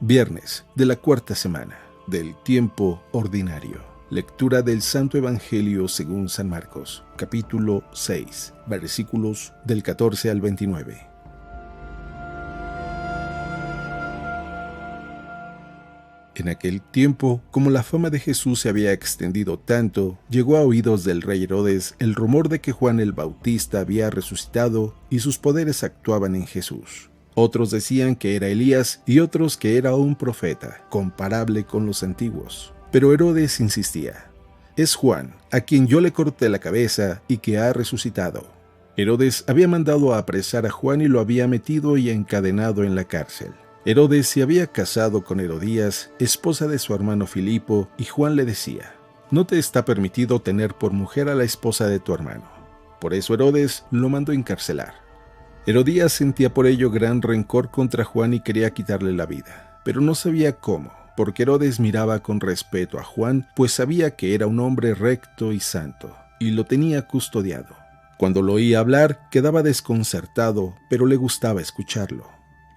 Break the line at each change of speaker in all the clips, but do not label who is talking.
Viernes de la cuarta semana del tiempo ordinario. Lectura del Santo Evangelio según San Marcos, capítulo 6, versículos del 14 al 29. En aquel tiempo, como la fama de Jesús se había extendido tanto, llegó a oídos del rey Herodes el rumor de que Juan el Bautista había resucitado y sus poderes actuaban en Jesús. Otros decían que era Elías y otros que era un profeta, comparable con los antiguos. Pero Herodes insistía: «Es Juan, a quien yo le corté la cabeza y que ha resucitado». Herodes había mandado a apresar a Juan y lo había metido y encadenado en la cárcel. Herodes se había casado con Herodías, esposa de su hermano Filipo, y Juan le decía: «No te está permitido tener por mujer a la esposa de tu hermano». Por eso Herodes lo mandó encarcelar. Herodías sentía por ello gran rencor contra Juan y quería quitarle la vida, pero no sabía cómo, porque Herodes miraba con respeto a Juan, pues sabía que era un hombre recto y santo, y lo tenía custodiado. Cuando lo oía hablar, quedaba desconcertado, pero le gustaba escucharlo.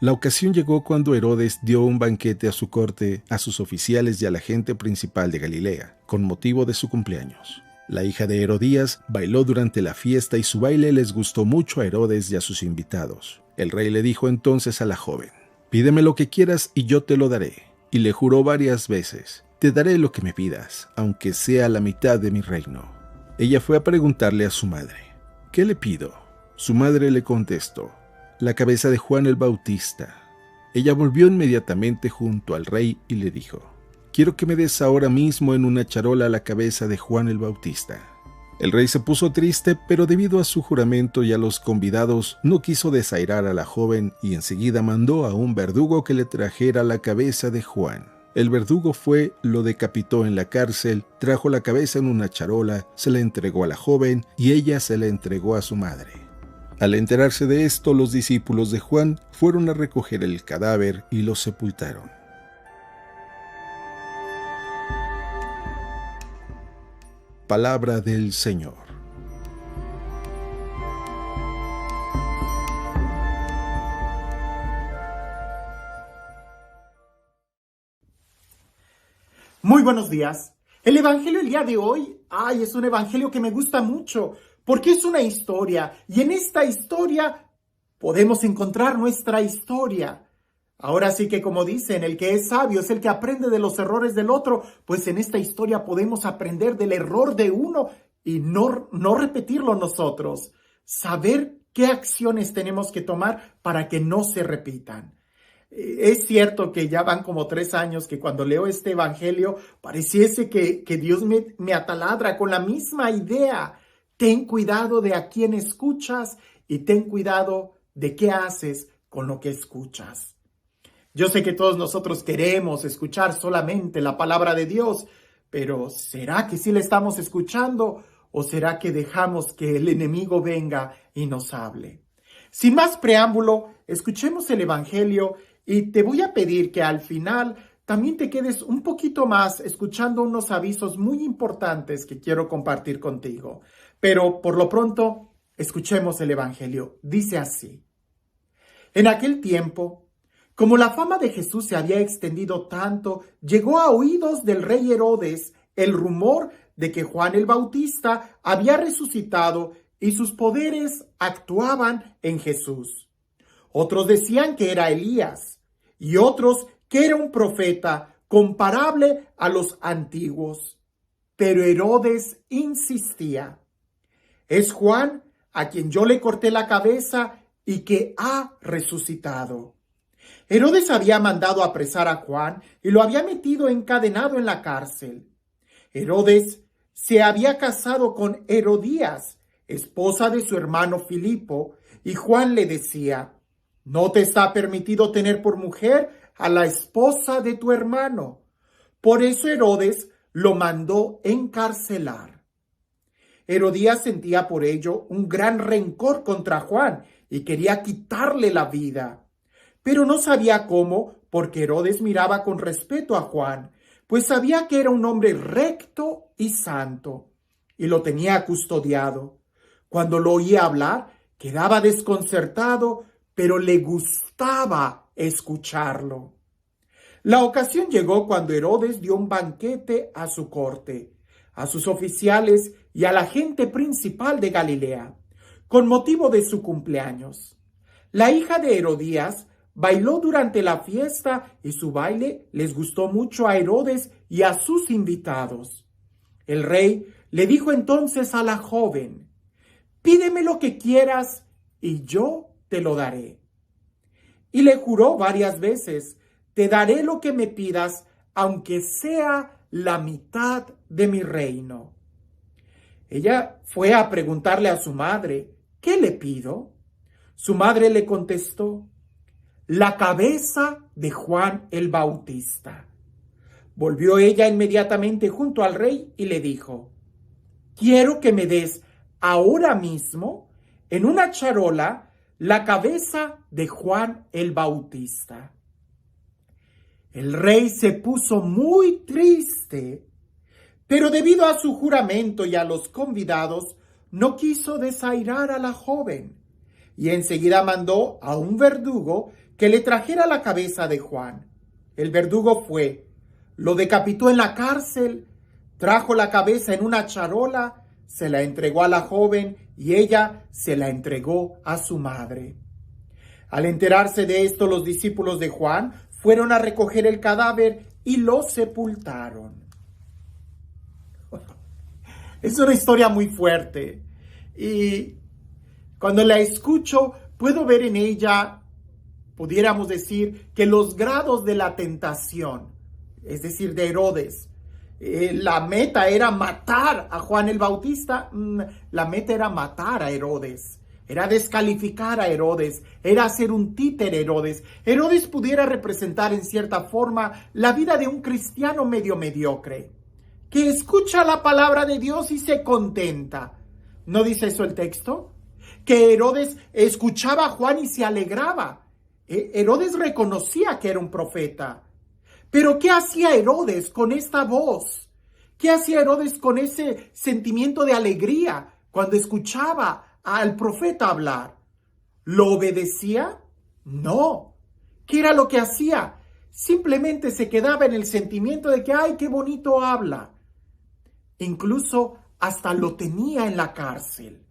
La ocasión llegó cuando Herodes dio un banquete a su corte, a sus oficiales y a la gente principal de Galilea, con motivo de su cumpleaños. La hija de Herodías bailó durante la fiesta y su baile les gustó mucho a Herodes y a sus invitados. El rey le dijo entonces a la joven: «Pídeme lo que quieras y yo te lo daré». Y le juró varias veces: «Te daré lo que me pidas, aunque sea la mitad de mi reino». Ella fue a preguntarle a su madre: «¿Qué le pido?». Su madre le contestó: «La cabeza de Juan el Bautista». Ella volvió inmediatamente junto al rey y le dijo: «Quiero que me des ahora mismo en una charola la cabeza de Juan el Bautista». El rey se puso triste, pero debido a su juramento y a los convidados, no quiso desairar a la joven y enseguida mandó a un verdugo que le trajera la cabeza de Juan. El verdugo fue, lo decapitó en la cárcel, trajo la cabeza en una charola, se la entregó a la joven y ella se la entregó a su madre. Al enterarse de esto, los discípulos de Juan fueron a recoger el cadáver y lo sepultaron. Palabra del Señor.
Muy buenos días. El evangelio del día de hoy, es un evangelio que me gusta mucho, porque es una historia, y en esta historia podemos encontrar nuestra historia. Ahora sí que, como dicen, el que es sabio es el que aprende de los errores del otro, pues en esta historia podemos aprender del error de uno y no repetirlo nosotros. Saber qué acciones tenemos que tomar para que no se repitan. Es cierto que ya van como 3 años que cuando leo este evangelio pareciese que Dios me ataladra con la misma idea. Ten cuidado de a quién escuchas y ten cuidado de qué haces con lo que escuchas. Yo sé que todos nosotros queremos escuchar solamente la palabra de Dios, pero ¿será que sí la estamos escuchando o será que dejamos que el enemigo venga y nos hable? Sin más preámbulo, escuchemos el evangelio y te voy a pedir que al final también te quedes un poquito más escuchando unos avisos muy importantes que quiero compartir contigo. Pero por lo pronto, escuchemos el evangelio. Dice así: En aquel tiempo, como la fama de Jesús se había extendido tanto, llegó a oídos del rey Herodes el rumor de que Juan el Bautista había resucitado y sus poderes actuaban en Jesús. Otros decían que era Elías y otros que era un profeta comparable a los antiguos. Pero Herodes insistía: «Es Juan, a quien yo le corté la cabeza y que ha resucitado». Herodes había mandado apresar a Juan y lo había metido encadenado en la cárcel. Herodes se había casado con Herodías, esposa de su hermano Filipo, y Juan le decía: «No te está permitido tener por mujer a la esposa de tu hermano». Por eso Herodes lo mandó encarcelar. Herodías sentía por ello un gran rencor contra Juan y quería quitarle la vida. Pero no sabía cómo, porque Herodes miraba con respeto a Juan, pues sabía que era un hombre recto y santo, y lo tenía custodiado. Cuando lo oía hablar, quedaba desconcertado, pero le gustaba escucharlo. La ocasión llegó cuando Herodes dio un banquete a su corte, a sus oficiales y a la gente principal de Galilea, con motivo de su cumpleaños. La hija de Herodías bailó durante la fiesta y su baile les gustó mucho a Herodes y a sus invitados. El rey le dijo entonces a la joven: «Pídeme lo que quieras y yo te lo daré». Y le juró varias veces: «Te daré lo que me pidas, aunque sea la mitad de mi reino». Ella fue a preguntarle a su madre: «¿Qué le pido?». Su madre le contestó: «La cabeza de Juan el Bautista». Volvió ella inmediatamente junto al rey y le dijo: «Quiero que me des ahora mismo, en una charola, la cabeza de Juan el Bautista». El rey se puso muy triste, pero debido a su juramento y a los convidados, no quiso desairar a la joven, y enseguida mandó a un verdugo que le trajera la cabeza de Juan. El verdugo fue, lo decapitó en la cárcel, trajo la cabeza en una charola, se la entregó a la joven y ella se la entregó a su madre. Al enterarse de esto, los discípulos de Juan fueron a recoger el cadáver y lo sepultaron. Es una historia muy fuerte y cuando la escucho puedo ver en ella, pudiéramos decir, que los grados de la tentación, es decir, de Herodes, la meta era matar a Juan el Bautista, la meta era matar a Herodes. Era descalificar a Herodes, era hacer un títere Herodes. Herodes pudiera representar en cierta forma la vida de un cristiano medio mediocre, que escucha la palabra de Dios y se contenta. ¿No dice eso el texto? Que Herodes escuchaba a Juan y se alegraba. Herodes reconocía que era un profeta. Pero ¿qué hacía Herodes con esta voz? ¿Qué hacía Herodes con ese sentimiento de alegría cuando escuchaba al profeta hablar? ¿Lo obedecía? No. ¿Qué era lo que hacía? Simplemente se quedaba en el sentimiento de que, ¡ay, qué bonito habla! Incluso hasta lo tenía en la cárcel.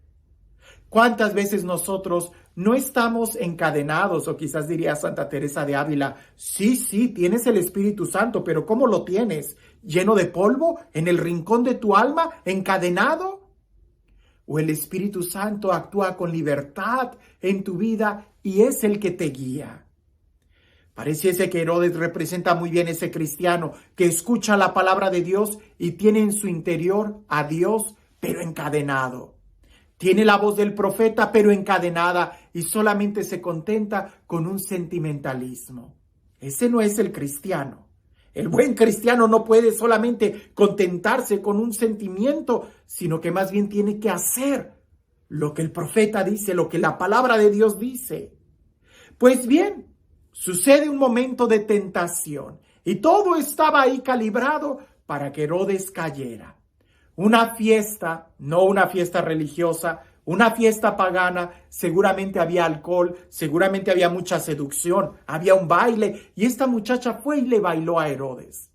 ¿Cuántas veces nosotros no estamos encadenados? O quizás diría Santa Teresa de Ávila: sí, tienes el Espíritu Santo, pero ¿cómo lo tienes? ¿Lleno de polvo? ¿En el rincón de tu alma? ¿Encadenado? ¿O el Espíritu Santo actúa con libertad en tu vida y es el que te guía? Pareciese que Herodes representa muy bien ese cristiano que escucha la palabra de Dios y tiene en su interior a Dios, pero encadenado. Tiene la voz del profeta, pero encadenada, y solamente se contenta con un sentimentalismo. Ese no es el cristiano. El buen cristiano no puede solamente contentarse con un sentimiento, sino que más bien tiene que hacer lo que el profeta dice, lo que la palabra de Dios dice. Pues bien, sucede un momento de tentación y todo estaba ahí calibrado para que Herodes cayera. Una fiesta, no una fiesta religiosa, una fiesta pagana, seguramente había alcohol, seguramente había mucha seducción, había un baile y esta muchacha fue y le bailó a Herodes.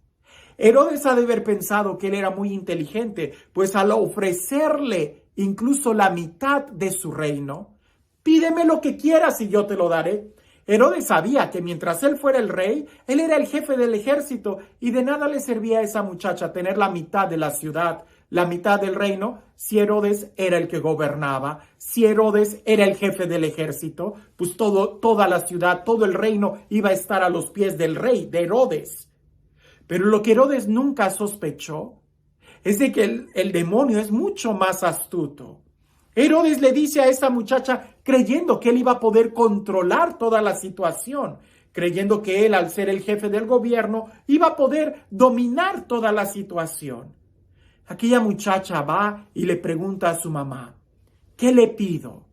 Herodes ha de haber pensado que él era muy inteligente, pues al ofrecerle incluso la mitad de su reino, pídeme lo que quieras y yo te lo daré. Herodes sabía que mientras él fuera el rey, él era el jefe del ejército y de nada le servía a esa muchacha tener la mitad de la ciudad, la mitad del reino, si Herodes era el que gobernaba, si Herodes era el jefe del ejército, pues toda la ciudad, todo el reino iba a estar a los pies del rey, de Herodes. Pero lo que Herodes nunca sospechó es de que el demonio es mucho más astuto. Herodes le dice a esa muchacha, creyendo que él iba a poder controlar toda la situación, creyendo que él, al ser el jefe del gobierno, iba a poder dominar toda la situación. Aquella muchacha va y le pregunta a su mamá, ¿qué le pido?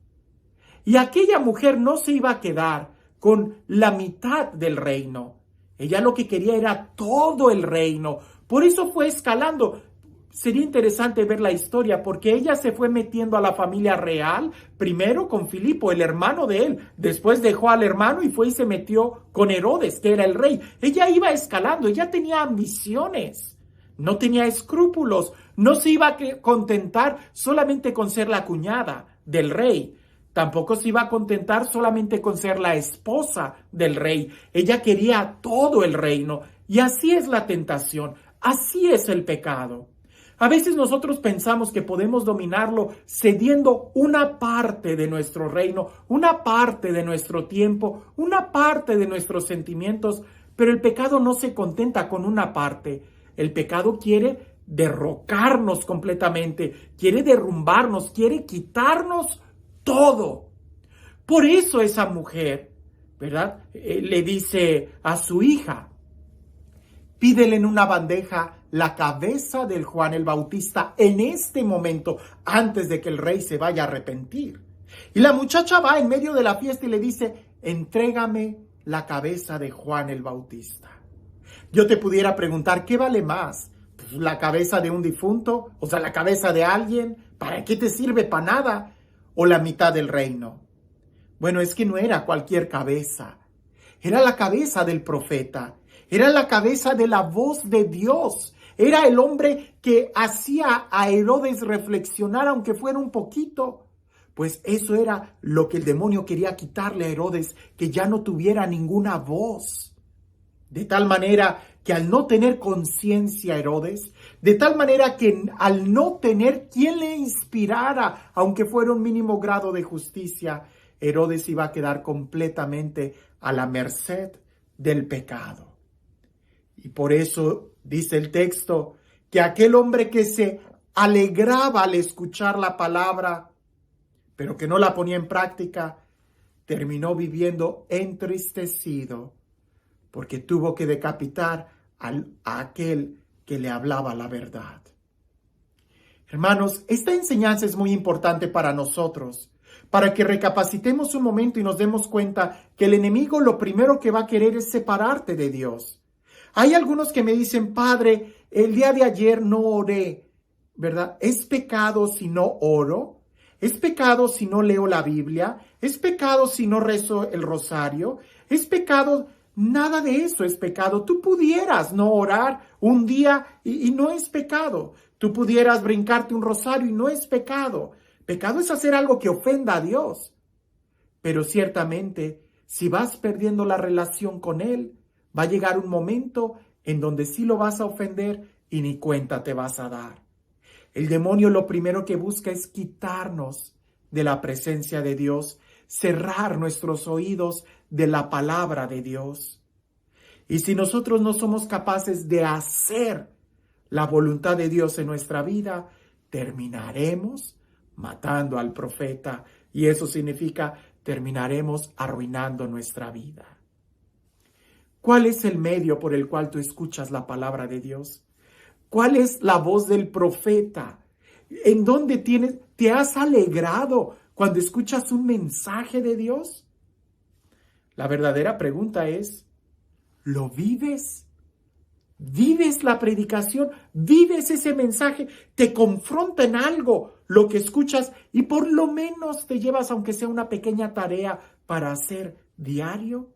Y aquella mujer no se iba a quedar con la mitad del reino. Ella lo que quería era todo el reino. Por eso fue escalando. sería interesante ver la historia porque ella se fue metiendo a la familia real, primero con Filipo, el hermano de él, después dejó al hermano y fue y se metió con Herodes, que era el rey. Ella iba escalando, ella tenía ambiciones, no tenía escrúpulos, no se iba a contentar solamente con ser la cuñada del rey. Tampoco se iba a contentar solamente con ser la esposa del rey. Ella quería todo el reino. Y así es la tentación, así es el pecado. A veces nosotros pensamos que podemos dominarlo cediendo una parte de nuestro reino, una parte de nuestro tiempo, una parte de nuestros sentimientos, pero el pecado no se contenta con una parte. El pecado quiere derrocarnos completamente, quiere derrumbarnos, quiere quitarnos todo. Por eso esa mujer, ¿verdad? Le dice a su hija, pídele en una bandeja la cabeza del Juan el Bautista en este momento, antes de que el rey se vaya a arrepentir. Y la muchacha va en medio de la fiesta y le dice, entrégame la cabeza de Juan el Bautista. Yo te pudiera preguntar, ¿qué vale más? Pues, ¿la cabeza de un difunto? O sea, ¿la cabeza de alguien? ¿Para qué te sirve? ¿Para nada? ¿O la mitad del reino? Bueno, es que no era cualquier cabeza. Era la cabeza del profeta. Era la cabeza de la voz de Dios. Era el hombre que hacía a Herodes reflexionar, aunque fuera un poquito. Pues eso era lo que el demonio quería quitarle a Herodes, que ya no tuviera ninguna voz. De tal manera que al no tener conciencia Herodes, de tal manera que al no tener quien le inspirara, aunque fuera un mínimo grado de justicia, Herodes iba a quedar completamente a la merced del pecado. Y por eso dice el texto que aquel hombre que se alegraba al escuchar la palabra, pero que no la ponía en práctica, terminó viviendo entristecido, porque tuvo que decapitar a aquel que le hablaba la verdad. Hermanos, esta enseñanza es muy importante para nosotros, para que recapacitemos un momento y nos demos cuenta que el enemigo lo primero que va a querer es separarte de Dios. Hay algunos que me dicen, Padre, el día de ayer no oré, ¿verdad? ¿Es pecado si no oro? ¿Es pecado si no leo la Biblia? ¿Es pecado si no rezo el rosario? ¿Es pecado? Nada de eso es pecado. Tú pudieras no orar un día y no es pecado. Tú pudieras brincarte un rosario y no es pecado. Pecado es hacer algo que ofenda a Dios. Pero ciertamente, si vas perdiendo la relación con Él, va a llegar un momento en donde sí lo vas a ofender y ni cuenta te vas a dar. El demonio lo primero que busca es quitarnos de la presencia de Dios, cerrar nuestros oídos de la palabra de Dios. Y si nosotros no somos capaces de hacer la voluntad de Dios en nuestra vida, terminaremos matando al profeta. Y eso significa terminaremos arruinando nuestra vida. ¿Cuál es el medio por el cual tú escuchas la palabra de Dios? ¿Cuál es la voz del profeta? ¿En dónde te has alegrado cuando escuchas un mensaje de Dios? La verdadera pregunta es, ¿lo vives? ¿Vives la predicación? ¿Vives ese mensaje? ¿Te confronta en algo lo que escuchas y por lo menos te llevas, aunque sea una pequeña tarea, para hacer diario?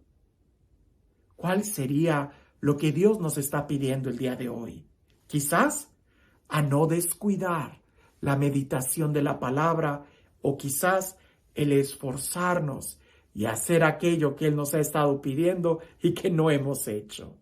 ¿Cuál sería lo que Dios nos está pidiendo el día de hoy? Quizás a no descuidar la meditación de la palabra o quizás el esforzarnos y hacer aquello que Él nos ha estado pidiendo y que no hemos hecho.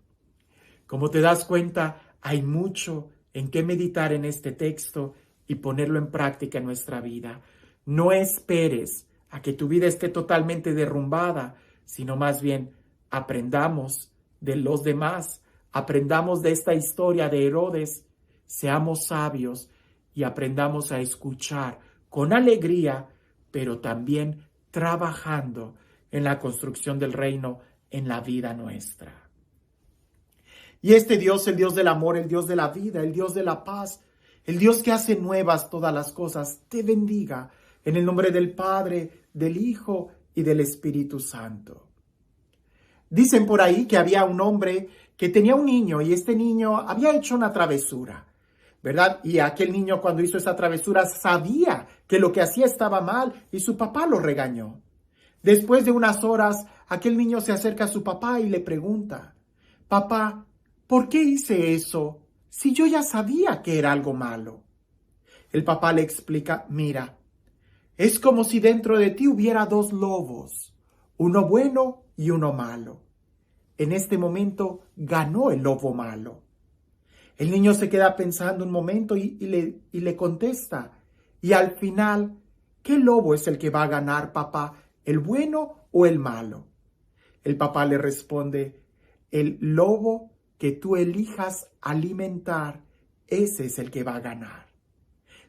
Como te das cuenta, hay mucho en qué meditar en este texto y ponerlo en práctica en nuestra vida. No esperes a que tu vida esté totalmente derrumbada, sino más bien aprendamos de los demás, aprendamos de esta historia de Herodes, seamos sabios y aprendamos a escuchar con alegría, pero también trabajando en la construcción del reino en la vida nuestra. Y este Dios, el Dios del amor, el Dios de la vida, el Dios de la paz, el Dios que hace nuevas todas las cosas, te bendiga en el nombre del Padre, del Hijo y del Espíritu Santo. Dicen por ahí que había un hombre que tenía un niño y este niño había hecho una travesura. ¿verdad? Y aquel niño cuando hizo esa travesura sabía que lo que hacía estaba mal y su papá lo regañó. Después de unas horas, aquel niño se acerca a su papá y le pregunta, papá, ¿por qué hice eso si yo ya sabía que era algo malo? El papá le explica, mira, es como si dentro de ti hubiera dos lobos, uno bueno y uno malo. En este momento ganó el lobo malo. El niño se queda pensando un momento y le contesta, y al final, ¿qué lobo es el que va a ganar, papá? ¿El bueno o el malo? El papá le responde, el lobo que tú elijas alimentar, ese es el que va a ganar.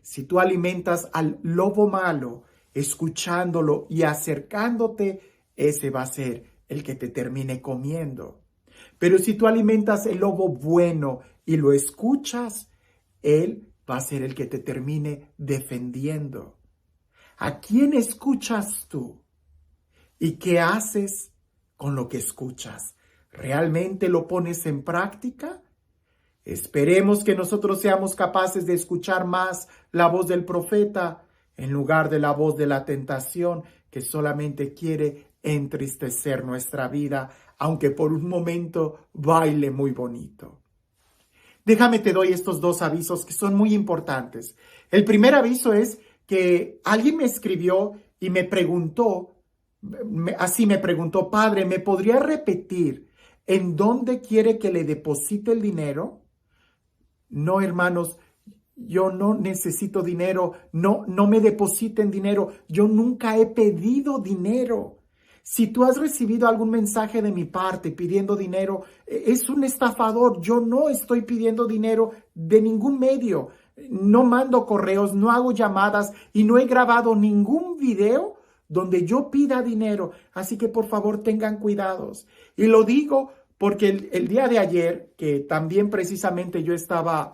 Si tú alimentas al lobo malo, escuchándolo y acercándote, ese va a ser el que te termine comiendo. Pero si tú alimentas el lobo bueno y lo escuchas, él va a ser el que te termine defendiendo. ¿A quién escuchas tú? ¿Y qué haces con lo que escuchas? ¿Realmente lo pones en práctica? Esperemos que nosotros seamos capaces de escuchar más la voz del profeta en lugar de la voz de la tentación que solamente quiere entristecer nuestra vida, aunque por un momento baile muy bonito. Déjame te doy estos dos avisos que son muy importantes. El primer aviso es que alguien me escribió y me preguntó, padre, ¿me podría repetir en dónde quiere que le deposite el dinero? No, hermanos, yo no necesito dinero, no me depositen dinero, yo nunca he pedido dinero. Si tú has recibido algún mensaje de mi parte pidiendo dinero, es un estafador. Yo no estoy pidiendo dinero de ningún medio. No mando correos, no hago llamadas y no he grabado ningún video donde yo pida dinero. Así que por favor tengan cuidados. Y lo digo porque el día de ayer, que también precisamente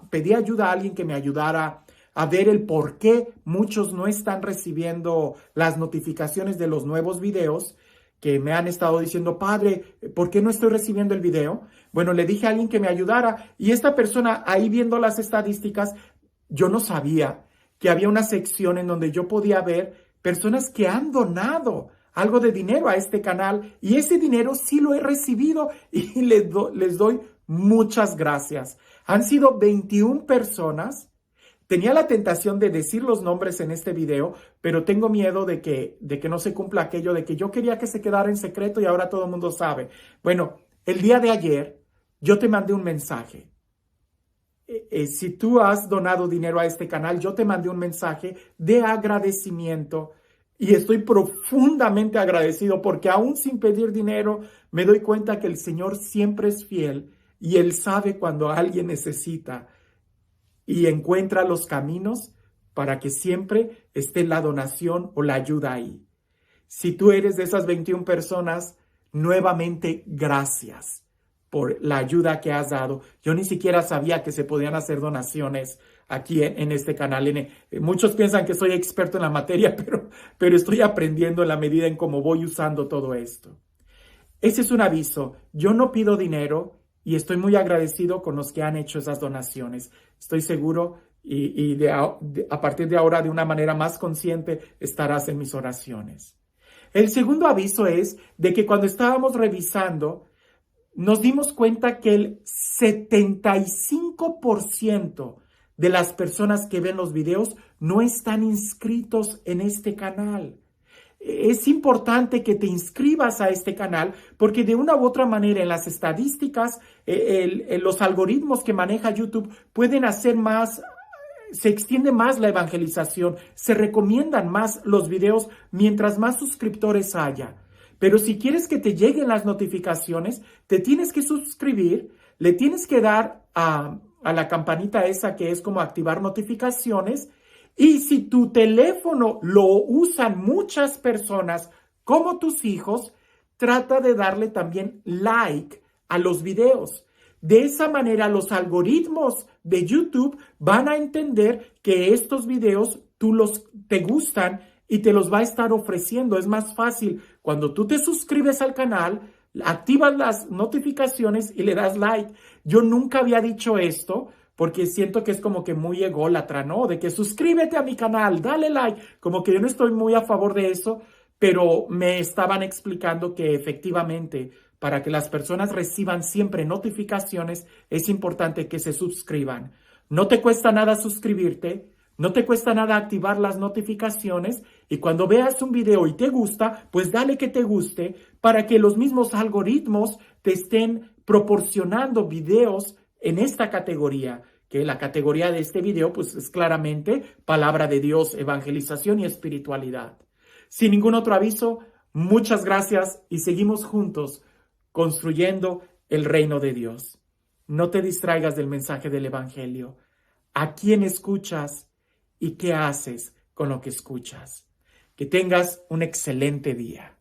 pedí ayuda a alguien que me ayudara a ver el por qué muchos no están recibiendo las notificaciones de los nuevos videos, que me han estado diciendo, padre, ¿por qué no estoy recibiendo el video? Bueno, le dije a alguien que me ayudara y esta persona ahí viendo las estadísticas, yo no sabía que había una sección en donde yo podía ver personas que han donado algo de dinero a este canal y ese dinero sí lo he recibido y les doy muchas gracias. Han sido 21 personas. Tenía la tentación de decir los nombres en este video, pero tengo miedo de que no se cumpla aquello de que yo quería que se quedara en secreto y ahora todo el mundo sabe. Bueno, el día de ayer yo te mandé un mensaje. Si tú has donado dinero a este canal, yo te mandé un mensaje de agradecimiento y estoy profundamente agradecido porque aún sin pedir dinero me doy cuenta que el Señor siempre es fiel y Él sabe cuando alguien necesita y encuentra los caminos para que siempre esté la donación o la ayuda ahí. Si tú eres de esas 21 personas, nuevamente gracias por la ayuda que has dado. Yo ni siquiera sabía que se podían hacer donaciones aquí en este canal. Muchos piensan que soy experto en la materia, pero estoy aprendiendo en la medida en cómo voy usando todo esto. Ese es un aviso. Yo no pido dinero y estoy muy agradecido con los que han hecho esas donaciones. Estoy seguro a partir de ahora, de una manera más consciente, estarás en mis oraciones. El segundo aviso es de que cuando estábamos revisando, nos dimos cuenta que el 75% de las personas que ven los videos no están inscritos en este canal. Es importante que te inscribas a este canal porque de una u otra manera en las estadísticas, los algoritmos que maneja YouTube pueden hacer más, se extiende más la evangelización, se recomiendan más los videos mientras más suscriptores haya. Pero si quieres que te lleguen las notificaciones, te tienes que suscribir, le tienes que dar a la campanita esa que es como activar notificaciones. Y si tu teléfono lo usan muchas personas como tus hijos, trata de darle también like a los videos. De esa manera los algoritmos de YouTube van a entender que estos videos te gustan y te los va a estar ofreciendo. Es más fácil cuando tú te suscribes al canal, activas las notificaciones y le das like. Yo nunca había dicho esto porque siento que es como que muy ególatra, ¿no? De que suscríbete a mi canal, dale like, como que yo no estoy muy a favor de eso, pero me estaban explicando que efectivamente para que las personas reciban siempre notificaciones es importante que se suscriban. No te cuesta nada suscribirte, no te cuesta nada activar las notificaciones y cuando veas un video y te gusta, pues dale que te guste para que los mismos algoritmos te estén proporcionando videos en esta categoría, que la categoría de este video pues es claramente palabra de Dios, evangelización y espiritualidad. Sin ningún otro aviso, muchas gracias y seguimos juntos construyendo el reino de Dios. No te distraigas del mensaje del Evangelio. ¿A quién escuchas y qué haces con lo que escuchas? Que tengas un excelente día.